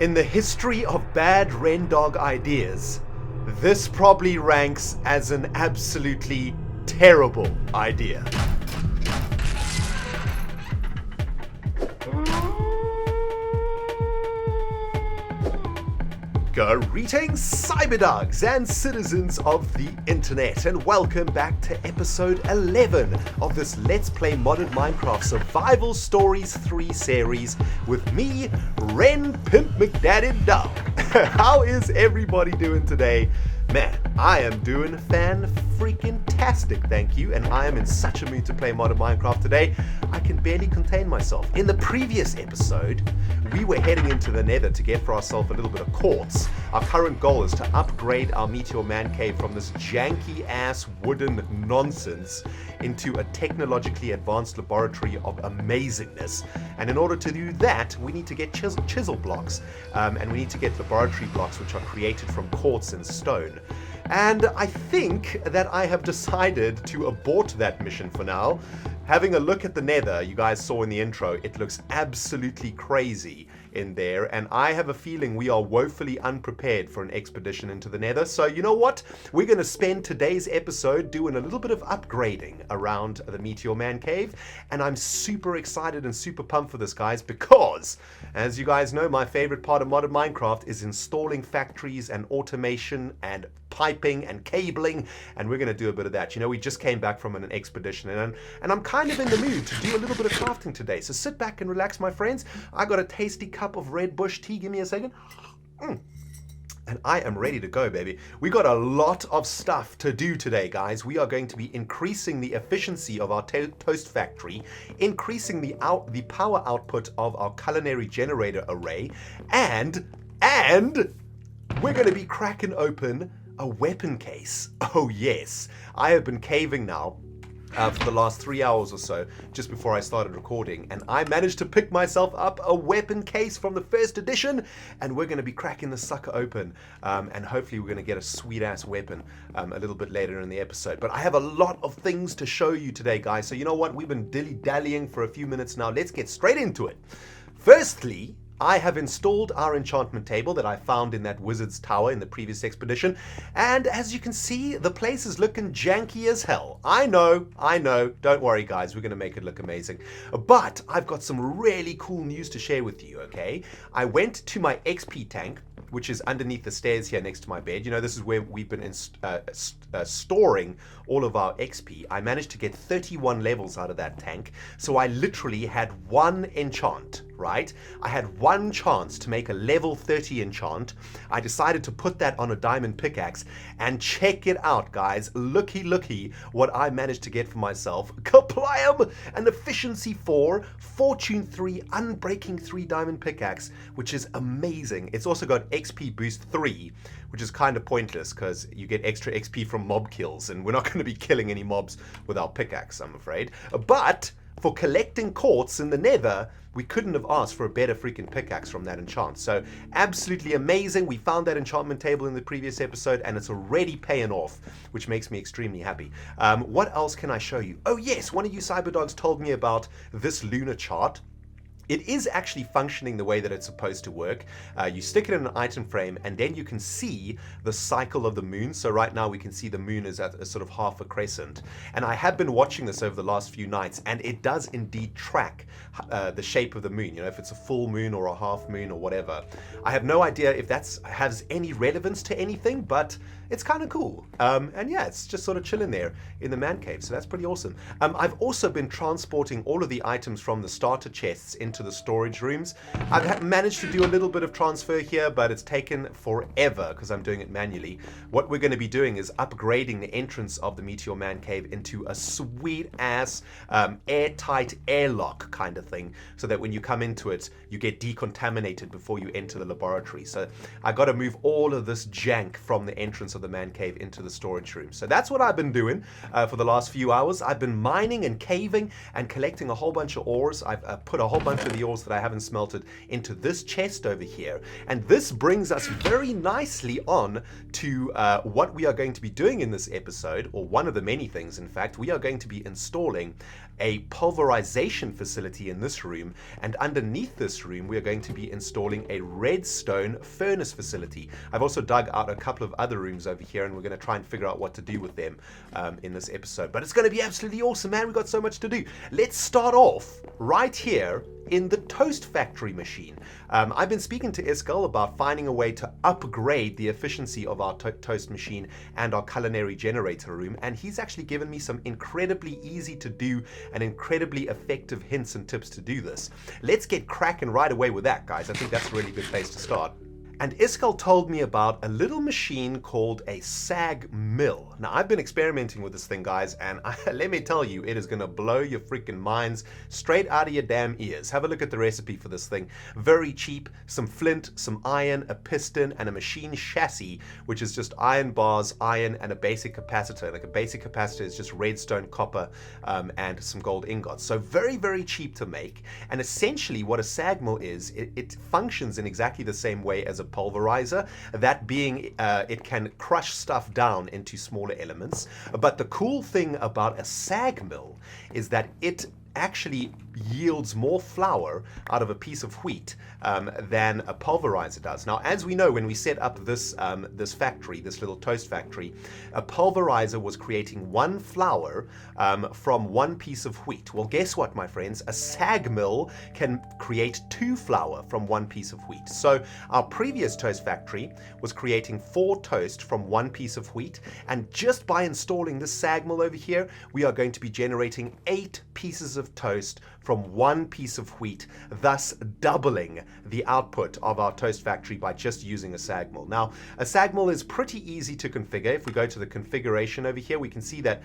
In the history of bad ReNDoG ideas, this probably ranks as an absolutely terrible idea. Greetings, cyberdogs and citizens of the internet, and welcome back to episode 11 of this Let's Play Modded Minecraft Survival Stories 3 series with me, Ren Pimp McDaddy Dog. How is everybody doing today? Man, I am doing fan-freaking-tastic, thank you, and I am in such a mood to play Modded Minecraft today, I can barely contain myself. In the previous episode, we were heading into the nether to get for ourselves a little bit of quartz. Our current goal is to upgrade our Meteor Mancave from this janky-ass wooden nonsense into a technologically advanced laboratory of amazingness. And in order to do that, we need to get chisel blocks, and we need to get laboratory blocks which are created from quartz and stone. And I think that I have decided to abort that mission for now. Having a look at the nether, you guys saw in the intro, it looks absolutely crazy in there, and I have a feeling we are woefully unprepared for an expedition into the nether. So you know what? We're going to spend today's episode doing a little bit of upgrading around the Meteor Mancave, and I'm super excited and super pumped for this, guys, because, as you guys know, my favorite part of Modded Minecraft is installing factories and automation and piping and cabling, and we're going to do a bit of that. You know, we just came back from an expedition, and I'm kind of in the mood to do a little bit of crafting today. So sit back and relax, my friends. I got a tasty cup of red bush tea. Give me a second. And I am ready to go, baby. We got a lot of stuff to do today, guys. We are going to be increasing the efficiency of our toast factory, increasing the power output of our culinary generator array, and we're going to be cracking open a weapon case. Oh yes, I have been caving now for the last 3 hours or so, just before I started recording, and I managed to pick myself up a weapon case from the first edition, and we're going to be cracking the sucker open, and hopefully we're going to get a sweet ass weapon a little bit later in the episode. But I have a lot of things to show you today, guys, so you know what, we've been dilly-dallying for a few minutes now. Let's get straight into it. Firstly, I have installed our enchantment table that I found in that wizard's tower in the previous expedition, and as you can see, the place is looking janky as hell. I know, don't worry guys, we're going to make it look amazing. But I've got some really cool news to share with you, okay? I went to my XP tank, which is underneath the stairs here next to my bed. You know, this is where we've been storing all of our XP. I managed to get 31 levels out of that tank, so I literally had one enchant, right? I had one chance to make a level 30 enchant. I decided to put that on a diamond pickaxe, and check it out, guys. Looky what I managed to get for myself. Kaplam! An efficiency 4, fortune 3, unbreaking 3 diamond pickaxe, which is amazing. It's also got XP boost 3, which is kind of pointless because you get extra XP from mob kills, and we're not going to be killing any mobs with our pickaxe, I'm afraid. But for collecting quartz in the nether, we couldn't have asked for a better freaking pickaxe from that enchant. So absolutely amazing. We found that enchantment table in the previous episode, and it's already paying off, which makes me extremely happy. What else can I show you? Oh yes, one of you cyberdogs told me about this lunar chart. It is actually functioning the way that it's supposed to work. You stick it in an item frame, and then you can see the cycle of the moon. So right now we can see the moon is at a sort of half a crescent. And I have been watching this over the last few nights, and it does indeed track the shape of the moon. You know, if it's a full moon or a half moon or whatever. I have no idea if that has any relevance to anything, but it's kind of cool. And yeah, it's just sort of chilling there in the man cave, so that's pretty awesome. I've also been transporting all of the items from the starter chests into the storage rooms. I've managed to do a little bit of transfer here, but it's taken forever because I'm doing it manually. What we're going to be doing is upgrading the entrance of the Meteor Mancave into a sweet ass airtight airlock kind of thing, so that when you come into it, you get decontaminated before you enter the laboratory. So I got to move all of this jank from the entrance of of the man cave into the storage room. So that's what I've been doing for the last few hours. I've been mining and caving and collecting a whole bunch of ores. I've put a whole bunch of the ores that I haven't smelted into this chest over here. And this brings us very nicely on to what we are going to be doing in this episode, or one of the many things, in fact. We are going to be installing a pulverization facility in this room, and underneath this room we are going to be installing a redstone furnace facility. I've also dug out a couple of other rooms over here, and we're going to try and figure out what to do with them in this episode. But it's going to be absolutely awesome, man. We've got so much to do. Let's start off right here in the toast factory machine. I've been speaking to Scalda about finding a way to upgrade the efficiency of our toast machine and our culinary generator room, and he's actually given me some incredibly easy to do and incredibly effective hints and tips to do this. Let's get cracking right away with that, guys. I think that's a really good place to start. And Scalda told me about a little machine called a sag mill. Now, I've been experimenting with this thing, guys, and let me tell you, it is going to blow your freaking minds straight out of your damn ears. Have a look at the recipe for this thing. Very cheap, some flint, some iron, a piston, and a machine chassis, which is just iron bars, iron, and a basic capacitor. Like a basic capacitor is just redstone, copper, and some gold ingots. So very, very cheap to make. And essentially what a sag mill is, it functions in exactly the same way as a pulverizer, that being it can crush stuff down into smaller elements. But the cool thing about a sag mill is that it actually yields more flour out of a piece of wheat than a pulverizer does. Now, as we know, when we set up this factory, this little toast factory, a pulverizer was creating one flour from one piece of wheat. Well, guess what, my friends? A sag mill can create two flour from one piece of wheat. So our previous toast factory was creating 4 toast from one piece of wheat, and just by installing this sag mill over here, we are going to be generating 8 pieces of toast from one piece of wheat, thus doubling the output of our toast factory by just using a sag mill. Now, a sag mill is pretty easy to configure. If we go to the configuration over here, we can see that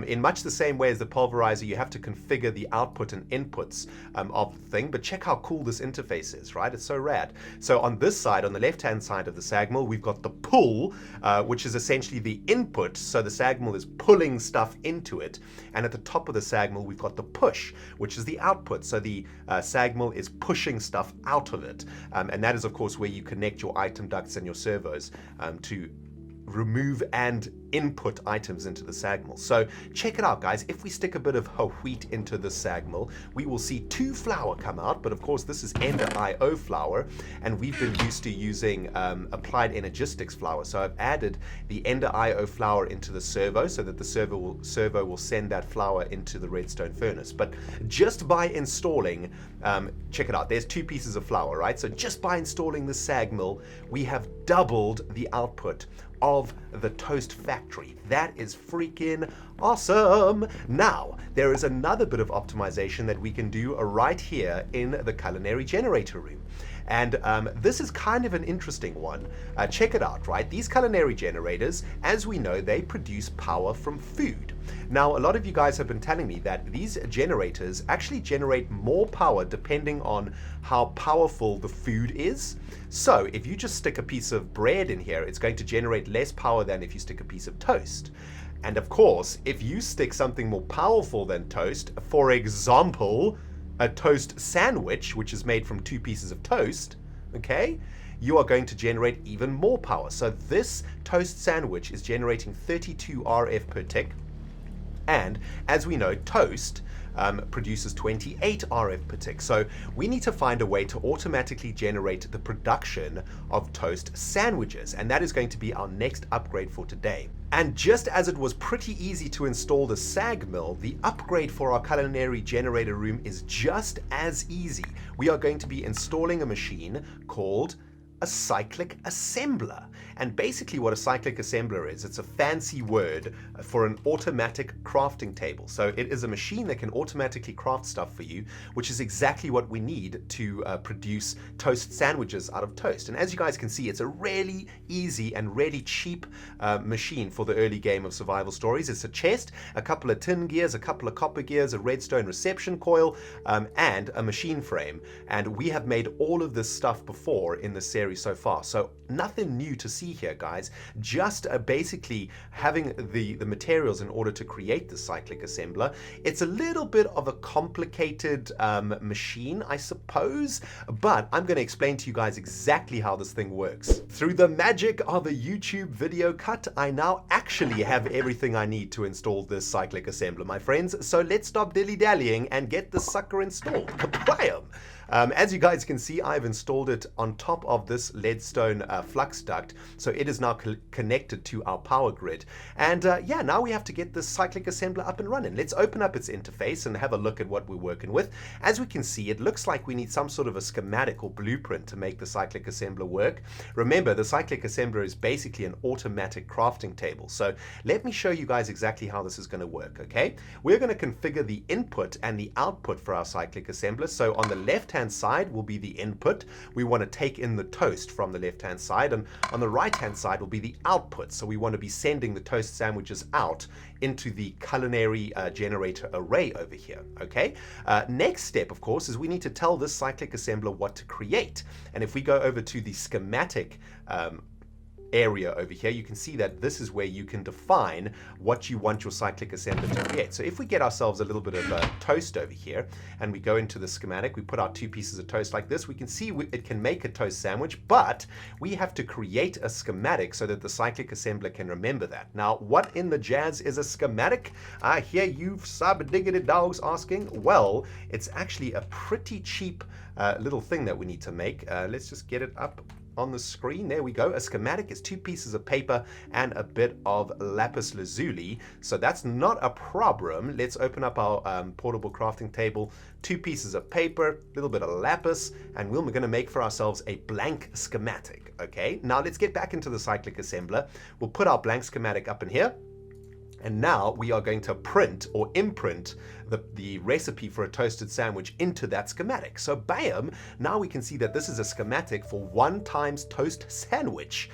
in much the same way as the pulverizer, you have to configure the output and inputs of the thing. But check how cool this interface is, right? It's so rad. So on this side, on the left-hand side of the sag mill, we've got the pull, which is essentially the input. So the sag mill is pulling stuff into it. And at the top of the sag mill, we've got the push, which is the output. So the sag mill is pushing stuff out of it. And that is, of course, where you connect your item ducts and your servos to remove and input items into the sag mill. So check it out, guys. If we stick a bit of wheat into the sag mill, we will see 2 flour come out. But of course, this is EnderIO flour, and we've been used to using applied energistics flour. So I've added the EnderIO flour into the servo so that the servo will send that flour into the redstone furnace. But just by installing, check it out, there's 2 pieces of flour, right? So just by installing the sag mill, we have doubled the output of the toast factory. That is freaking awesome. Now, there is another bit of optimization that we can do right here in the culinary generator room. And this is kind of an interesting one. Check it out, right? These culinary generators, as we know, they produce power from food. Now, a lot of you guys have been telling me that these generators actually generate more power depending on how powerful the food is. So if you just stick a piece of bread in here, it's going to generate less power than if you stick a piece of toast. And of course, if you stick something more powerful than toast, for example, a toast sandwich, which is made from 2 pieces of toast, okay, you are going to generate even more power. So this toast sandwich is generating 32 RF per tick. And as we know, toast produces 28 RF per tick. So we need to find a way to automatically generate the production of toast sandwiches. And that is going to be our next upgrade for today. And just as it was pretty easy to install the sag mill, the upgrade for our culinary generator room is just as easy. We are going to be installing a machine called a cyclic assembler. And basically what a cyclic assembler is, it's a fancy word for an automatic crafting table. So it is a machine that can automatically craft stuff for you, which is exactly what we need to produce toast sandwiches out of toast. And as you guys can see, it's a really easy and really cheap machine for the early game of survival stories. It's a chest, a couple of tin gears, a couple of copper gears, a redstone reception coil, and a machine frame. And we have made all of this stuff before in the series series so far. So nothing new to see here, guys. Just basically having the materials in order to create the cyclic assembler. It's a little bit of a complicated machine, I suppose, but I'm going to explain to you guys exactly how this thing works. Through the magic of a YouTube video cut, I now actually have everything I need to install this cyclic assembler, my friends. So let's stop dilly-dallying and get the sucker installed. Kablam! As you guys can see, I've installed it on top of this leadstone flux duct, so it is now connected to our power grid. And yeah, now we have to get this cyclic assembler up and running. Let's open up its interface and have a look at what we're working with. As we can see, it looks like we need some sort of a schematic or blueprint to make the cyclic assembler work. Remember, the cyclic assembler is basically an automatic crafting table. So let me show you guys exactly how this is going to work, okay? We're going to configure the input and the output for our cyclic assembler. So on the left-hand side will be the input. We want to take in the toast from the left-hand side, and on the right-hand side will be the output. So we want to be sending the toast sandwiches out into the culinary generator array over here, okay? Next step, of course, is we need to tell this cyclic assembler what to create. And if we go over to the schematic area over here, you can see that this is where you can define what you want your cyclic assembler to create. So if we get ourselves a little bit of toast over here and we go into the schematic, we put our 2 pieces of toast like this, we can see it can make a toast sandwich, but we have to create a schematic so that the cyclic assembler can remember that. Now, what in the jazz is a schematic? I hear you sub-diggity dogs asking. Well, it's actually a pretty cheap little thing that we need to make. Let's just get it up on the screen. There we go. A schematic is 2 pieces of paper and a bit of lapis lazuli. So that's not a problem. Let's open up our portable crafting table. 2 pieces of paper, a little bit of lapis, and we're going to make for ourselves a blank schematic. Okay, now let's get back into the cyclic assembler. We'll put our blank schematic up in here. And now we are going to print or imprint the recipe for a toasted sandwich into that schematic. So bam, now we can see that this is a schematic for 1 times toast sandwich,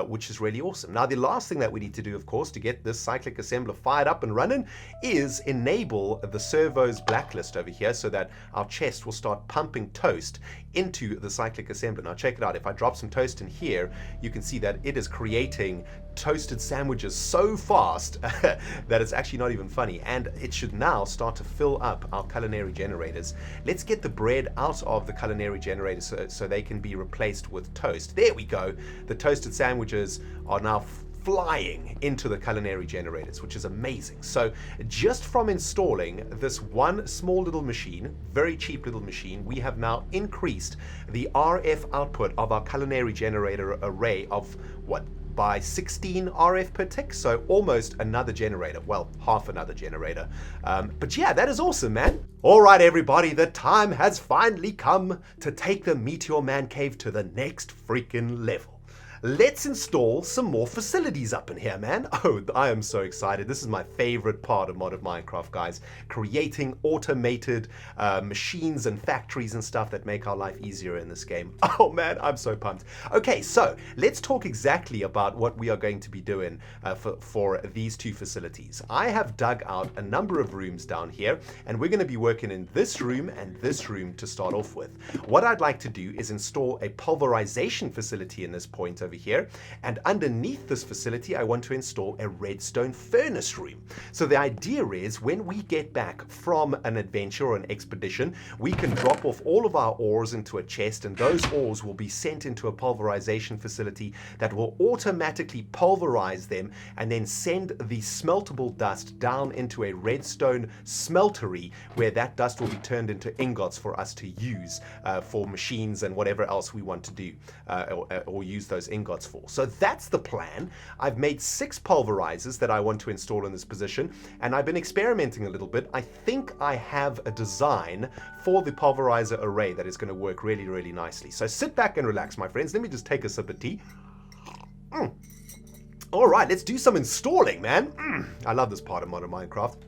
which is really awesome. Now the last thing that we need to do, of course, to get this cyclic assembler fired up and running is enable the servo's blacklist over here so that our chest will start pumping toast into the cyclic assembler. Now check it out. If I drop some toast in here, you can see that it is creating toasted sandwiches so fast that it's actually not even funny, and it should now start to fill up our culinary generators. Let's get the bread out of the culinary generators so they can be replaced with toast. There we go. The toasted sandwiches are now flying into the culinary generators, which is amazing. So just from installing this one small little machine, very cheap little machine, we have now increased the RF output of our culinary generator array of what? By 16 RF per tick, so almost another generator. Well, half another generator. But yeah, that is awesome, man. All right, everybody, the time has finally come to take the Meteor Mancave to the next freaking level. Let's install some more facilities up in here, man. Oh, I am so excited. This is my favorite part of modded Minecraft, guys. Creating automated machines and factories and stuff that make our life easier in this game. Oh man, I'm so pumped. Okay, so let's talk exactly about what we are going to be doing for these 2 facilities. I have dug out a number of rooms down here, and we're going to be working in this room and this room to start off with. What I'd like to do is install a pulverization facility in this point over here, and underneath this facility I want to install a redstone furnace room. So the idea is when we get back from an adventure or an expedition, we can drop off all of our ores into a chest, and those ores will be sent into a pulverization facility that will automatically pulverize them and then send the smeltable dust down into a redstone smeltery, where that dust will be turned into ingots for us to use for machines and whatever else we want to do or use those ingots for. So that's the plan. I've made 6 pulverizers that I want to install in this position, and I've been experimenting a little bit. I think I have a design for the pulverizer array that is going to work really, really nicely. So sit back and relax, my friends. Let me just take a sip of tea. All right, let's do some installing, man. I love this part of modern Minecraft.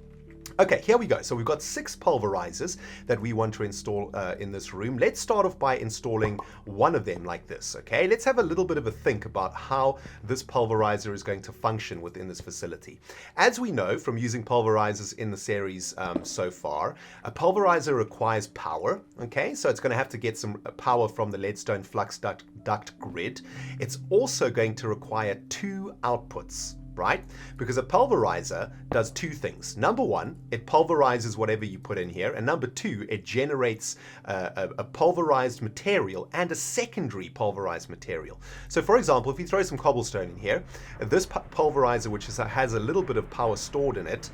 Okay, here we go. So we've got 6 pulverizers that we want to install in this room. Let's start off by installing one of them like this, okay? Let's have a little bit of a think about how this pulverizer is going to function within this facility. As we know from using pulverizers in the series so far, a pulverizer requires power, okay? So it's going to have to get some power from the leadstone flux duct grid. It's also going to require 2 outputs, right? Because a pulverizer does 2 things. Number 1, it pulverizes whatever you put in here, and number 2, it generates a pulverized material and a secondary pulverized material. So for example, if you throw some cobblestone in here, this pulverizer, which has a little bit of power stored in it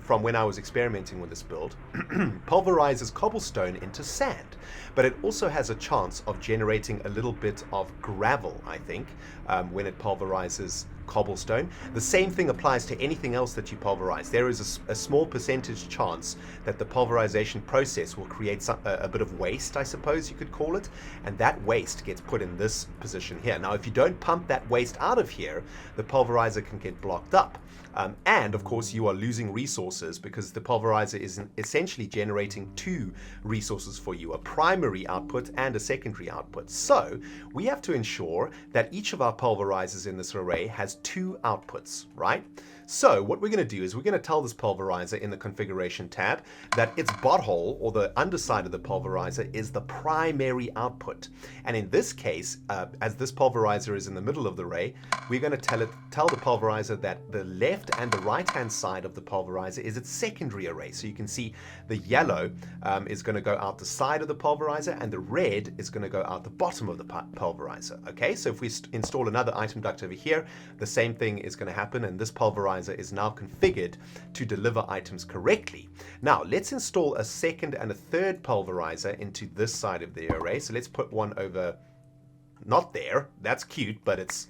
from when I was experimenting with this build, pulverizes cobblestone into sand. But it also has a chance of generating a little bit of gravel, I think, when it pulverizes cobblestone. The same thing applies to anything else that you pulverize. There is a small percentage chance that the pulverization process will create a bit of waste, I suppose you could call it, and that waste gets put in this position here. Now, if you don't pump that waste out of here, the pulverizer can get blocked up. And of course you are losing resources because the pulverizer is essentially generating 2 resources for you, a primary output and a secondary output. So we have to ensure that each of our pulverizers in this array has 2 outputs, right? So what we're going to do is we're going to tell this pulverizer in the configuration tab that its butthole, or the underside of the pulverizer, is the primary output. And in this case, as this pulverizer is in the middle of the array, we're going to tell the pulverizer that the left and the right hand side of the pulverizer is its secondary array. So you can see the yellow is going to go out the side of the pulverizer, and the red is going to go out the bottom of the pulverizer. Okay, so if we install another item duct over here, the same thing is going to happen, and this pulverizer is now configured to deliver items correctly. Now let's install a second and a third pulverizer into this side of the array. So let's put one over, not there, that's cute, but it's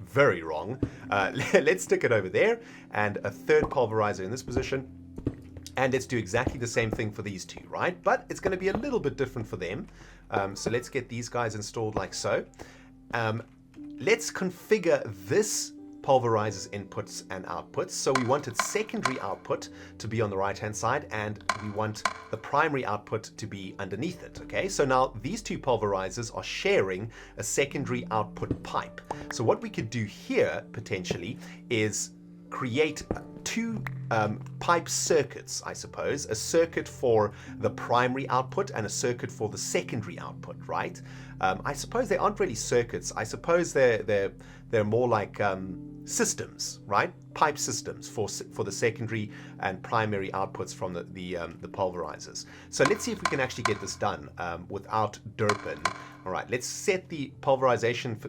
very wrong. Let's stick it over there, and a third pulverizer in this position. And let's do exactly the same thing for these 2, right? But it's going to be a little bit different for them. So let's get these guys installed like so. Let's configure this pulverizer's inputs and outputs. So we want its secondary output to be on the right hand side, and we want the primary output to be underneath it. Okay, so now these 2 pulverizers are sharing a secondary output pipe. So what we could do here potentially is create 2 pipe circuits, I suppose, a circuit for the primary output and a circuit for the secondary output, right? I suppose they aren't really circuits. I suppose they're more like systems, right? Pipe systems for the secondary and primary outputs from the pulverizers. So let's see if we can actually get this done without derping. All right, let's set the pulverization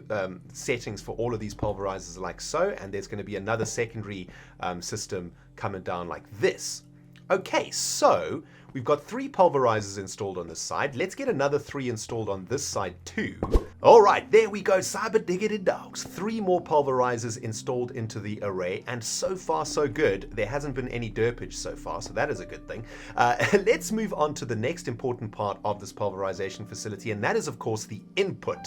settings for all of these pulverizers like so, and there's going to be another secondary system coming down like this. Okay, so we've got 3 pulverizers installed on this side. Let's get another 3 installed on this side too. All right, there we go, cyber diggity dogs. 3 more pulverizers installed into the array, and so far so good. There hasn't been any derpage so far, so that is a good thing. Let's move on to the next important part of this pulverization facility, and that is of course the input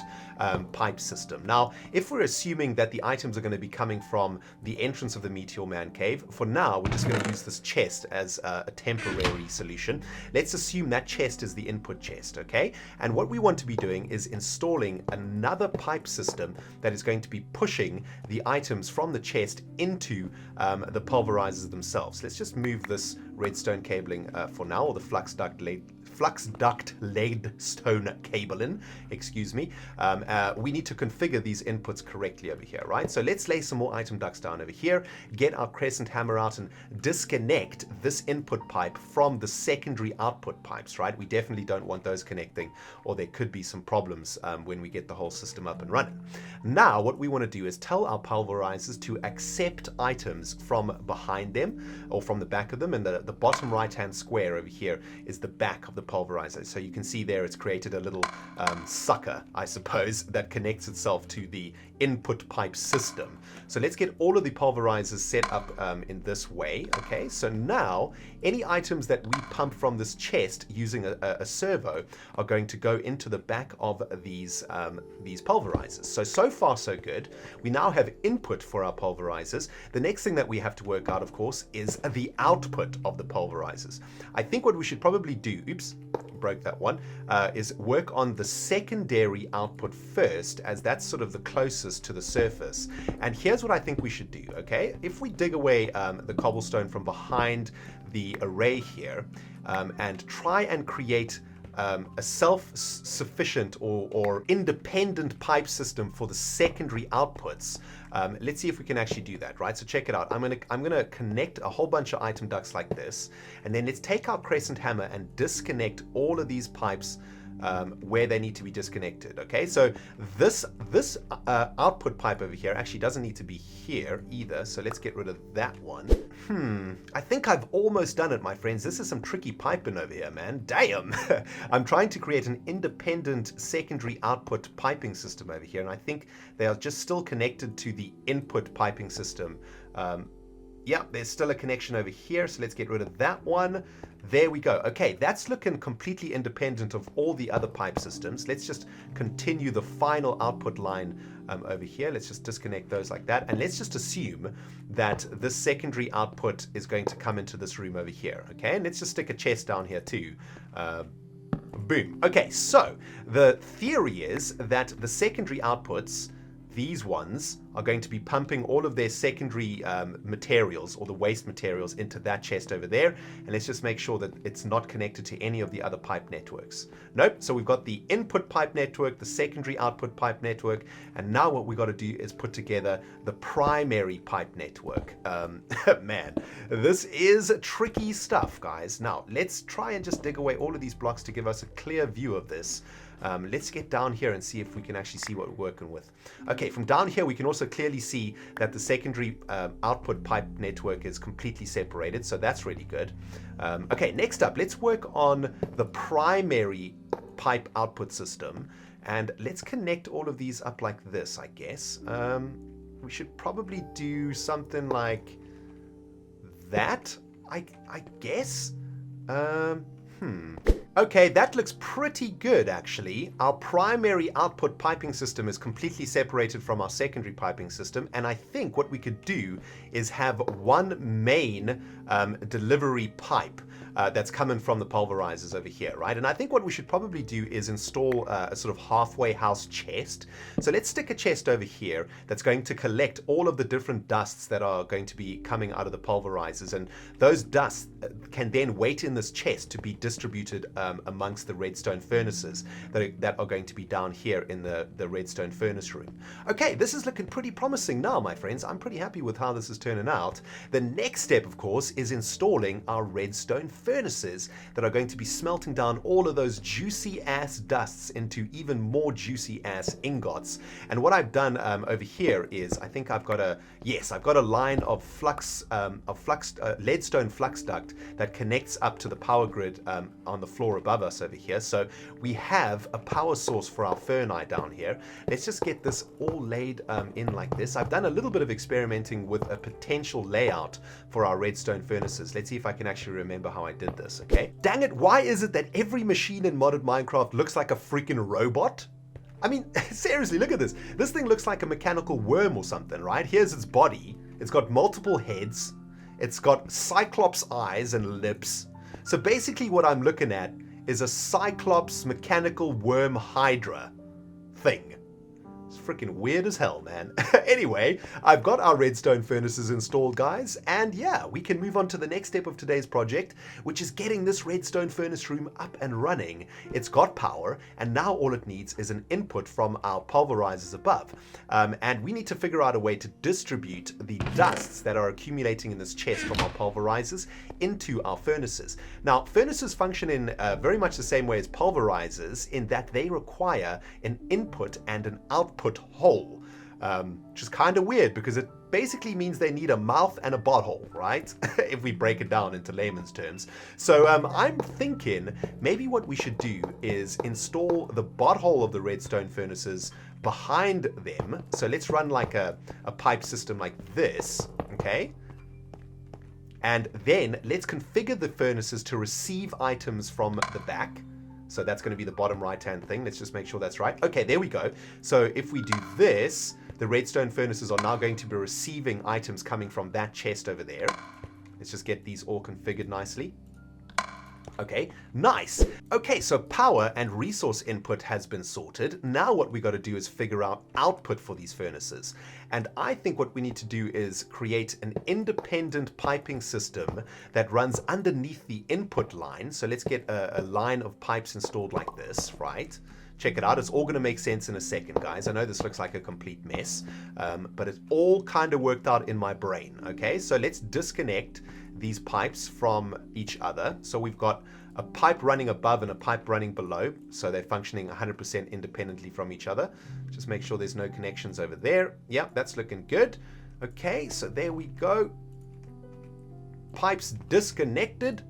pipe system. Now, if we're assuming that the items are going to be coming from the entrance of the Meteor Mancave, for now we're just going to use this chest as a temporary solution. Let's assume that chest is the input chest, okay? And what we want to be doing is installing another pipe system that is going to be pushing the items from the chest into the pulverizers themselves. Let's just move this redstone cabling for now, or the flux duct leadstone cabling, excuse me. We need to configure these inputs correctly over here, right? So let's lay some more item ducts down over here, get our crescent hammer out and disconnect this input pipe from the secondary output pipes, right? We definitely don't want those connecting, or there could be some problems when we get the whole system up and running. Now what we want to do is tell our pulverizers to accept items from behind them or from the back of them, and the bottom right hand square over here is the back of the pulverizer. So you can see there it's created a little sucker, I suppose, that connects itself to the input pipe system. So let's get all of the pulverizers set up in this way. Okay, so now any items that we pump from this chest using a servo are going to go into the back of these pulverizers. So far so good. We now have input for our pulverizers. The next thing that we have to work out, of course, is the output of the pulverizers. I think what we should probably do, oops, broke that one, is work on the secondary output first, as that's sort of the closest to the surface. And here's what I think we should do, okay? If we dig away the cobblestone from behind the array here and try and create a self-sufficient or independent pipe system for the secondary outputs. Let's see if we can actually do that, right? So check it out. I'm gonna connect a whole bunch of item ducts like this, and then let's take our crescent hammer and disconnect all of these pipes where they need to be disconnected. Okay, so this output pipe over here actually doesn't need to be here either, so let's get rid of that one. I think I've almost done it, my friends. This is some tricky piping over here, man. Damn. I'm trying to create an independent secondary output piping system over here, and I think they are just still connected to the input piping system. Yeah, there's still a connection over here, so let's get rid of that one. There we go. Okay, that's looking completely independent of all the other pipe systems. Let's just continue the final output line over here. Let's just disconnect those like that, and let's just assume that this secondary output is going to come into this room over here. Okay, and let's just stick a chest down here too. Boom. Okay, so the theory is that the secondary outputs, these ones, are going to be pumping all of their secondary materials, or the waste materials, into that chest over there. And let's just make sure that it's not connected to any of the other pipe networks. Nope. So we've got the input pipe network, the secondary output pipe network, and now what we got to do is put together the primary pipe network. Man, this is tricky stuff, guys. Now let's try and just dig away all of these blocks to give us a clear view of this. Let's get down here and see if we can actually see what we're working with. Okay, from down here we can also clearly see that the secondary output pipe network is completely separated, so that's really good. Okay, next up, let's work on the primary pipe output system, and let's connect all of these up like this, I guess. We should probably do something like that, I guess. Okay, that looks pretty good actually. Our primary output piping system is completely separated from our secondary piping system, and I think what we could do is have one main delivery pipe that's coming from the pulverizers over here, right? And I think what we should probably do is install a sort of halfway house chest. So let's stick a chest over here that's going to collect all of the different dusts that are going to be coming out of the pulverizers, and those dusts can then wait in this chest to be distributed amongst the redstone furnaces that are going to be down here in the redstone furnace room. Okay, this is looking pretty promising now, my friends. I'm pretty happy with how this is turning out. The next step, of course, is installing our redstone furnaces that are going to be smelting down all of those juicy ass dusts into even more juicy ass ingots. And what I've done over here is, I think I've got a line of leadstone flux duct that connects up to the power grid on the floor above us over here. So we have a power source for our ferni down here. Let's just get this all laid in like this. I've done a little bit of experimenting with a potential layout for our redstone furnaces. Let's see if I can actually remember how I did this, okay? Dang it, why is it that every machine in modded Minecraft looks like a freaking robot? I mean, seriously, look at this. This thing looks like a mechanical worm or something, right? Here's its body. It's got multiple heads. It's got cyclops eyes and lips. So basically what I'm looking at is a cyclops mechanical worm hydra thing. It's freaking weird as hell, man. Anyway, I've got our redstone furnaces installed, guys, and yeah, we can move on to the next step of today's project, which is getting this redstone furnace room up and running. It's got power, and now all it needs is an input from our pulverizers above. And we need to figure out a way to distribute the dusts that are accumulating in this chest from our pulverizers into our furnaces. Now, furnaces function in very much the same way as pulverizers, in that they require an input and an output hole, which is kind of weird because it basically means they need a mouth and a butthole, right? If we break it down into layman's terms. So I'm thinking maybe what we should do is install the butthole of the redstone furnaces behind them. So let's run like a pipe system like this, okay? And then let's configure the furnaces to receive items from the back. So that's going to be the bottom right-hand thing. Let's just make sure that's right. Okay, there we go. So if we do this, the redstone furnaces are now going to be receiving items coming from that chest over there. Let's just get these all configured nicely. Okay, nice. Okay, so power and resource input has been sorted. Now what we got to do is figure out output for these furnaces. And I think what we need to do is create an independent piping system that runs underneath the input line. So let's get a line of pipes installed like this, right? Check it out. It's all going to make sense in a second, guys. I know this looks like a complete mess, but it's all kind of worked out in my brain. Okay, so let's disconnect these pipes from each other. So we've got a pipe running above and a pipe running below. So they're functioning 100% independently from each other. Just make sure there's no connections over there. Yep, that's looking good. Okay, so there we go. Pipes disconnected.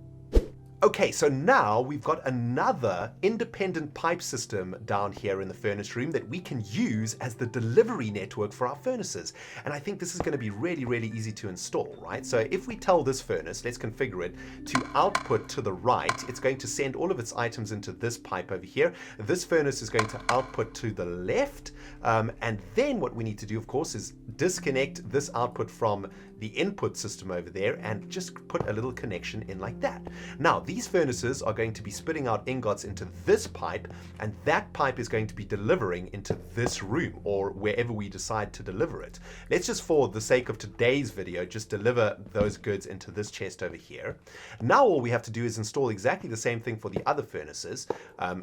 Okay, so now we've got another independent pipe system down here in the furnace room that we can use as the delivery network for our furnaces. And I think this is going to be really, really easy to install, right? So if we tell this furnace, let's configure it to output to the right, it's going to send all of its items into this pipe over here. This furnace is going to output to the left. And then what we need to do, of course, is disconnect this output from the input system over there and just put a little connection in like that. Now, these furnaces are going to be spitting out ingots into this pipe, and that pipe is going to be delivering into this room or wherever we decide to deliver it. Let's just, for the sake of today's video, just deliver those goods into this chest over here. Now all we have to do is install exactly the same thing for the other furnaces,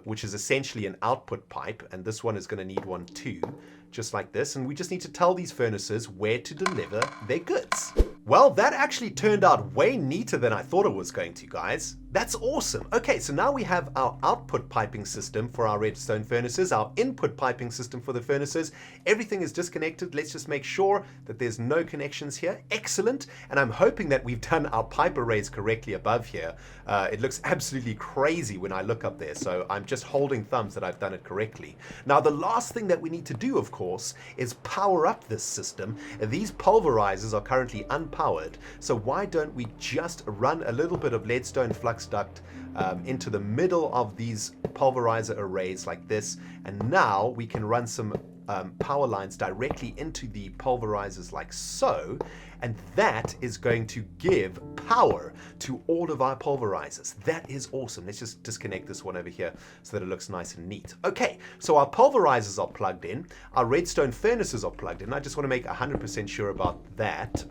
which is essentially an output pipe, and this one is going to need one too, just like this, and we just need to tell these furnaces where to deliver their goods. Well, that actually turned out way neater than I thought it was going to, guys. That's awesome. Okay, so now we have our output piping system for our redstone furnaces, our input piping system for the furnaces. Everything is disconnected. Let's just make sure that there's no connections here. Excellent. And I'm hoping that we've done our pipe arrays correctly above here. It looks absolutely crazy when I look up there, so I'm just holding thumbs that I've done it correctly. Now, the last thing that we need to do, of course, is power up this system. These pulverizers are currently unpowered, so why don't we just run a little bit of leadstone flux duct into the middle of these pulverizer arrays like this, and now we can run some power lines directly into the pulverizers like so, and that is going to give power to all of our pulverizers. That is awesome. Let's just disconnect this one over here so that it looks nice and neat. Okay, so our pulverizers are plugged in, our redstone furnaces are plugged in. I just want to make 100% sure about that.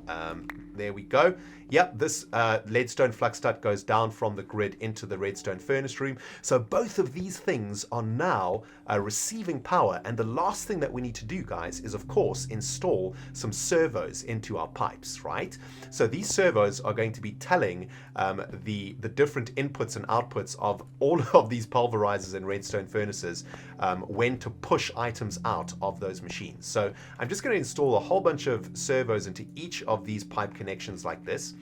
There we go. Yep, this leadstone flux duct goes down from the grid into the redstone furnace room. So both of these things are now receiving power. And the last thing that we need to do, guys, is of course install some servos into our pipes, right? So these servos are going to be telling the different inputs and outputs of all of these pulverizers and redstone furnaces when to push items out of those machines. So I'm just going to install a whole bunch of servos into each of these pipe connections like this.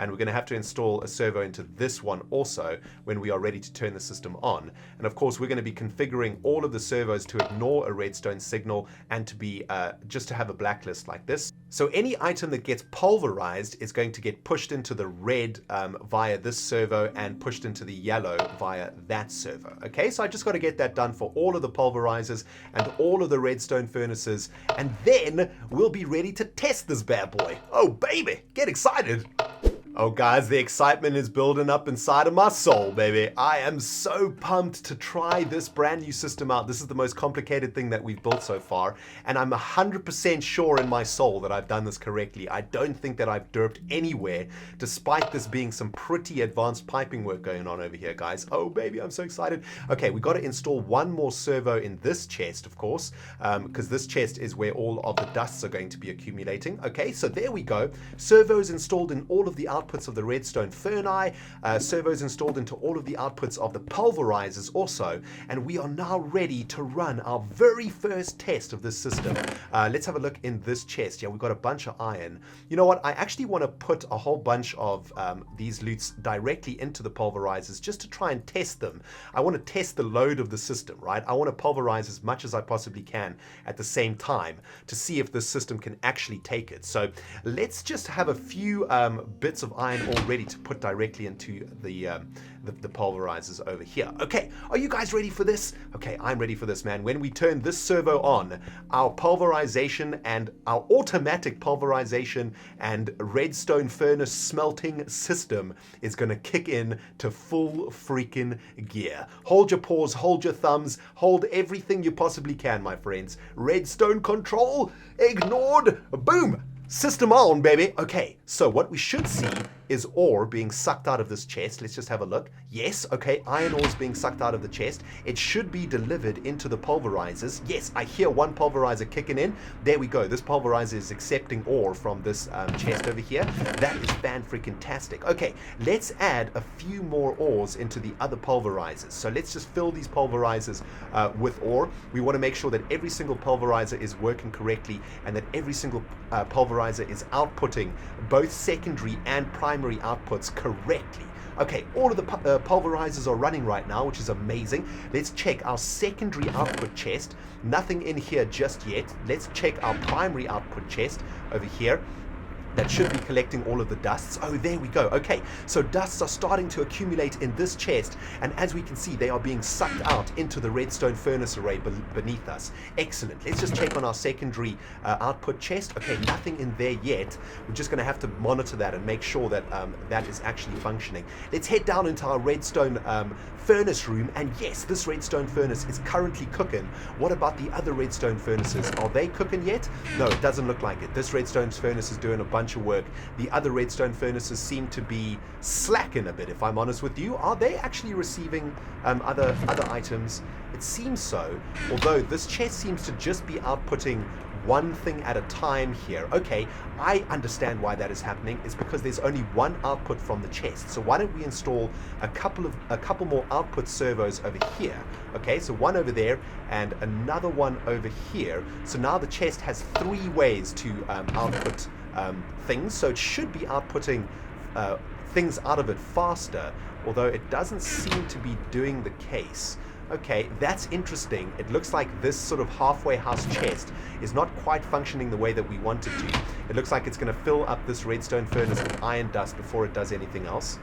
And we're going to have to install a servo into this one also when we are ready to turn the system on. And of course, we're going to be configuring all of the servos to ignore a redstone signal and to be just to have a blacklist like this. So any item that gets pulverized is going to get pushed into the red via this servo and pushed into the yellow via that servo. Okay, so I just got to get that done for all of the pulverizers and all of the redstone furnaces, and then we'll be ready to test this bad boy. Oh baby, get excited. Oh guys, the excitement is building up inside of my soul, baby. I am so pumped to try this brand new system out. This is the most complicated thing that we've built so far, and I'm 100% sure in my soul that I've done this correctly. I don't think that I've derped anywhere, despite this being some pretty advanced piping work going on over here, guys. Oh baby, I'm so excited. Okay, we got to install one more servo in this chest, of course, because this chest is where all of the dusts are going to be accumulating. Okay, so there we go. Servos installed in all of the outputs outputs of the redstone ferni, servos installed into all of the outputs of the pulverizers also, and we are now ready to run our very first test of this system. Let's have a look in this chest. Yeah, we've got a bunch of iron. You know what? I actually want to put a whole bunch of these loots directly into the pulverizers just to try and test them. I want to test the load of the system, right? I want to pulverize as much as I possibly can at the same time to see if this system can actually take it. So let's just have a few bits of iron all ready to put directly into the pulverizers over here. Okay, are you guys ready for this? Okay, I'm ready for this, man. When we turn this servo on, our pulverization and our automatic pulverization and redstone furnace smelting system is going to kick in to full freaking gear. Hold your paws, hold your thumbs, hold everything you possibly can, my friends. Redstone control ignored. Boom. System on, baby. Okay, so what we should see is ore being sucked out of this chest. Let's just have a look. Yes, okay, iron ore is being sucked out of the chest. It should be delivered into the pulverizers. Yes, I hear one pulverizer kicking in. There we go. This pulverizer is accepting ore from this chest over here. That is fan-freaking-tastic. Okay, let's add a few more ores into the other pulverizers. So let's just fill these pulverizers with ore. We want to make sure that every single pulverizer is working correctly and that every single pulverizer is outputting both secondary and primary outputs correctly. Okay, all of the pulverizers are running right now, which is amazing. Let's check our secondary output chest. Nothing in here just yet. Let's check our primary output chest over here. That should be collecting all of the dusts. Oh, there we go. Okay, so dusts are starting to accumulate in this chest, and as we can see, they are being sucked out into the redstone furnace array beneath us. Excellent. Let's just check on our secondary output chest. Okay, nothing in there yet. We're just going to have to monitor that and make sure that that is actually functioning. Let's head down into our redstone furnace room, and yes, this redstone furnace is currently cooking. What about the other redstone furnaces? Are they cooking yet? No, it doesn't look like it. This redstone furnace is doing a bunch of work. The other redstone furnaces seem to be slacking a bit, if I'm honest with you. Are they actually receiving other items? It seems so, although this chest seems to just be outputting one thing at a time here. Okay, I understand why that is happening. It's because there's only one output from the chest. So why don't we install a couple more output servos over here? Okay, so one over there and another one over here. So now the chest has 3 ways to output things. So it should be outputting things out of it faster, although it doesn't seem to be doing the case. Okay, that's interesting. It looks like this sort of halfway house chest is not quite functioning the way that we want it to. It looks like it's going to fill up this redstone furnace with iron dust before it does anything else.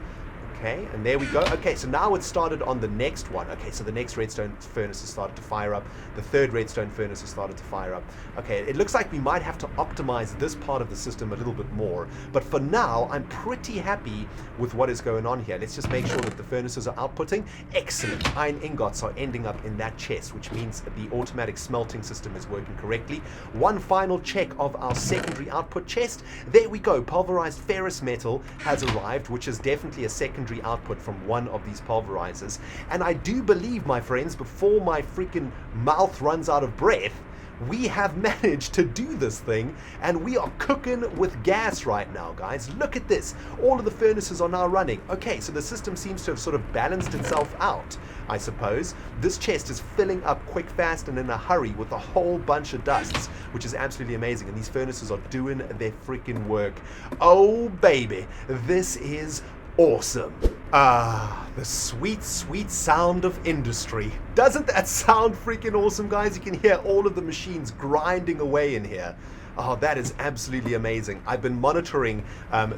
Okay, and there we go. Okay, so now it's started on the next one. Okay, so the next redstone furnace has started to fire up. The third redstone furnace has started to fire up. Okay, it looks like we might have to optimize this part of the system a little bit more. But for now, I'm pretty happy with what is going on here. Let's just make sure that the furnaces are outputting. Excellent. Iron ingots are ending up in that chest, which means that the automatic smelting system is working correctly. One final check of our secondary output chest. There we go. Pulverized ferrous metal has arrived, which is definitely a secondary output from one of these pulverizers. And I do believe, my friends, before my freaking mouth runs out of breath, we have managed to do this thing, and we are cooking with gas right now, guys. Look at this. All of the furnaces are now running. Okay, so the system seems to have sort of balanced itself out, I suppose. This chest is filling up quick, fast, and in a hurry with a whole bunch of dusts, which is absolutely amazing. And these furnaces are doing their freaking work. Oh, baby, this is awesome. Ah, the sweet, sweet sound of industry. Doesn't that sound freaking awesome, guys? You can hear all of the machines grinding away in here. Oh, that is absolutely amazing. I've been monitoring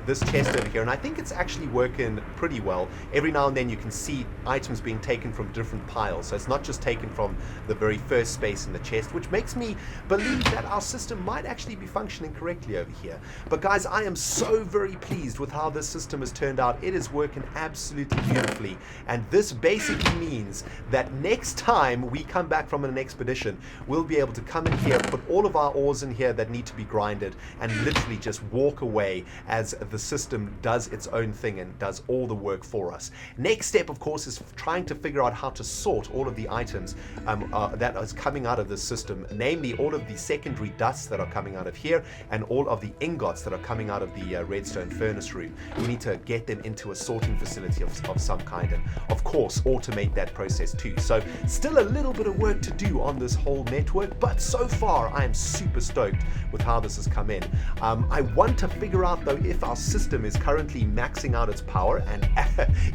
this chest over here, and I think it's actually working pretty well. Every now and then you can see items being taken from different piles, so it's not just taken from the very first space in the chest, which makes me believe that our system might actually be functioning correctly over here. But guys, I am so very pleased with how this system has turned out. It is working absolutely beautifully, and this basically means that next time we come back from an expedition, we'll be able to come in here, put all of our ores in here that need to be grinded and literally just walk away as the system does its own thing and does all the work for us. Next step, of course, is trying to figure out how to sort all of the items that is coming out of the system, namely all of the secondary dusts that are coming out of here and all of the ingots that are coming out of the redstone furnace room. We need to get them into a sorting facility of some kind, and of course automate that process too. So still a little bit of work to do on this whole network, but so far I am super stoked with how this has come in. I want to figure out though if our system is currently maxing out its power, and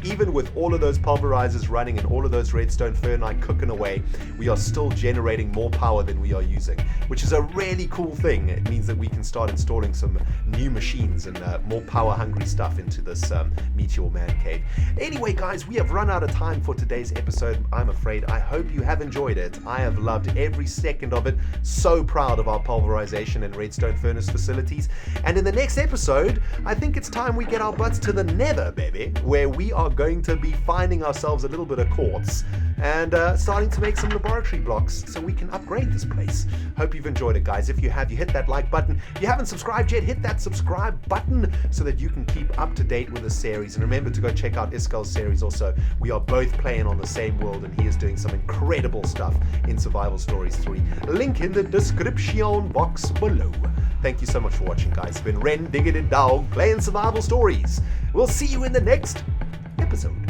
even with all of those pulverizers running and all of those redstone ferni cooking away, we are still generating more power than we are using, which is a really cool thing. It means that we can start installing some new machines and more power hungry stuff into this Meteor Mancave. Anyway guys, we have run out of time for today's episode, I'm afraid. I hope you have enjoyed it. I have loved every second of it. So proud of our pulverization and redstone furnace facilities. And in the next episode, I think it's time we get our butts to the nether, baby, where we are going to be finding ourselves a little bit of quartz and starting to make some laboratory blocks so we can upgrade this place. Hope you've enjoyed it, guys. If you have, you hit that like button. If you haven't subscribed yet, hit that subscribe button so that you can keep up to date with the series. And remember to go check out Iskal's series also. We are both playing on the same world and he is doing some incredible stuff in Survival Stories 3. Link in the description box below. Thank you so much for watching, guys. It's been ReNDoG playing Survival Stories. We'll see you in the next episode.